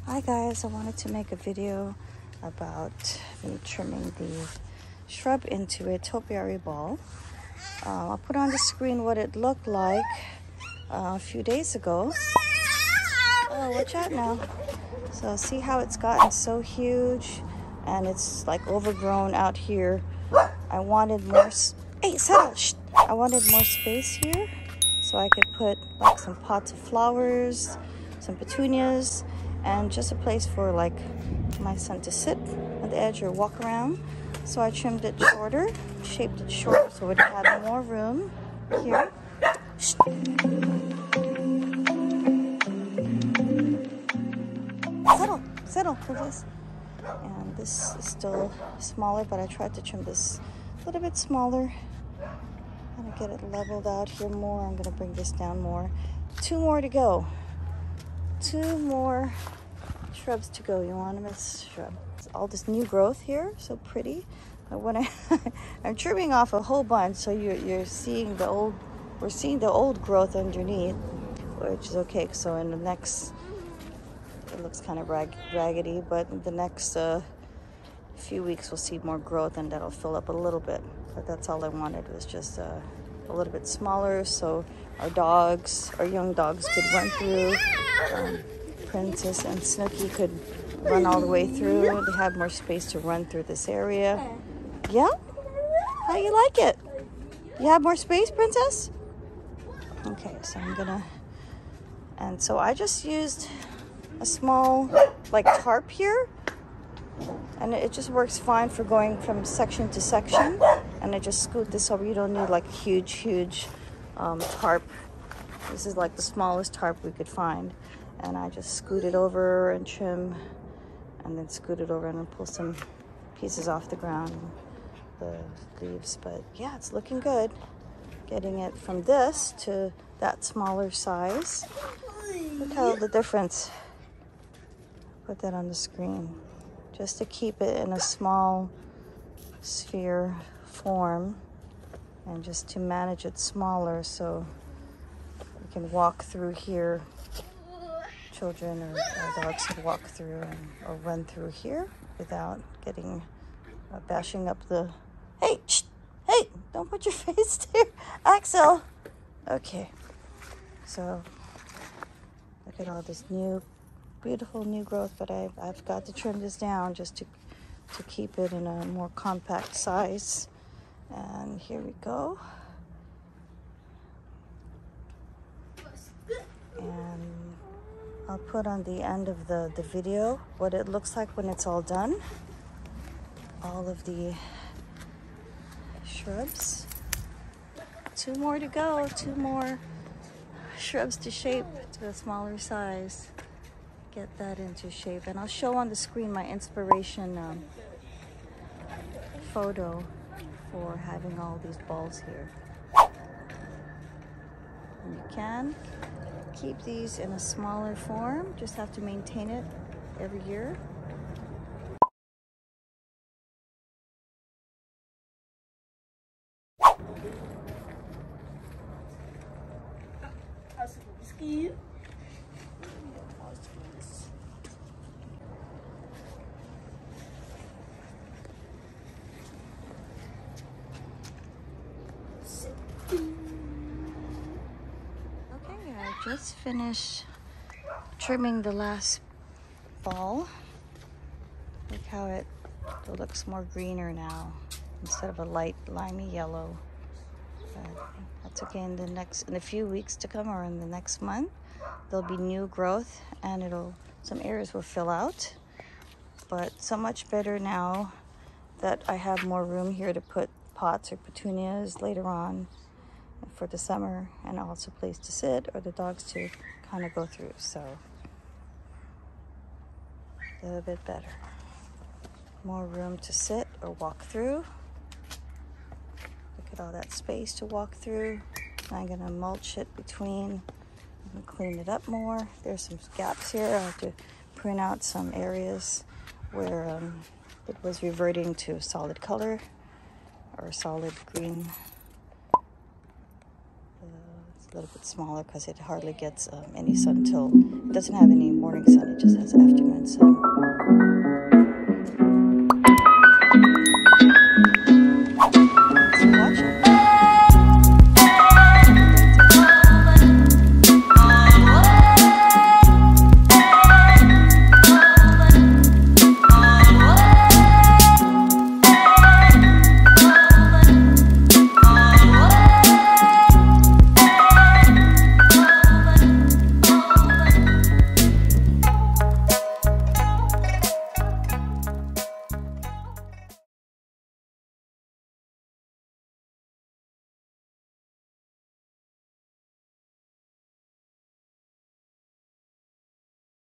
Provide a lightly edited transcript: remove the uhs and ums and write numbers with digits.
Hi guys, I wanted to make a video about me trimming the shrub into a topiary ball. I'll put on the screen what it looked like a few days ago. Oh, watch out now. So see how it's gotten so huge and it's like overgrown out here. I wanted more, hey, settle, shh. I wanted more space here so I could put like some pots of flowers, some petunias, and just a place for like my son to sit at the edge or walk around. So I trimmed it shorter, shaped it short so it had more room here. Settle for this. And this is still smaller, but I tried to trim this a little bit smaller. I'm gonna get it leveled out here more. I'm gonna bring this down more. 2 more to go. 2 more shrubs to go. Euonymus shrub. All this new growth here, so pretty. When I'm trimming off a whole bunch, so you're seeing the old. We're seeing the old growth underneath, which is okay. So in the next, it looks kind of raggedy, but in the next few weeks we'll see more growth, and that'll fill up a little bit. But that's all I wanted, was just a little bit smaller, so our young dogs could run through. Princess and Snooky could run all the way through. They have more space to run through this area. Yeah? How you like it? You have more space, Princess? Okay, so and so I just used a small like tarp here, and it just works fine for going from section to section. And I just scoot this over. You don't need like a huge tarp. This is like the smallest tarp we could find. And I just scoot it over and trim, and then scoot it over and then pull some pieces off the ground, the leaves. But yeah, it's looking good. Getting it from this to that smaller size. Look how the difference. Put that on the screen. Just to keep it in a small sphere form, and just to manage it smaller so you can walk through here. Children or dogs can walk through or run through here without getting bashing up the. Hey, shh, hey! Don't put your face there, Axel. Okay, so look at all this new, beautiful new growth. But I've got to trim this down just to keep it in a more compact size. And here we go. And I'll put on the end of the video what it looks like when it's all done. All of the shrubs. 2 more to go. 2 more shrubs to shape to a smaller size. Get that into shape. And I'll show on the screen my inspiration photo for having all these balls here. And you can keep these in a smaller form, just have to maintain it every year. Just finished trimming the last ball. Look how it looks more greener now instead of a light limey yellow. But that's okay. In a few weeks to come, or in the next month, there'll be new growth, and some areas will fill out. But so much better now that I have more room here to put pots or petunias later on for the summer, and also a place to sit or the dogs to kind of go through. So a little bit better, more room to sit or walk through. Look at all that space to walk through. I'm gonna mulch it between and clean it up more. There's some gaps here. I have to prune out some areas where it was reverting to solid color or solid green. It's a little bit smaller because it hardly gets any sun till, it doesn't have any morning sun, it just has afternoon.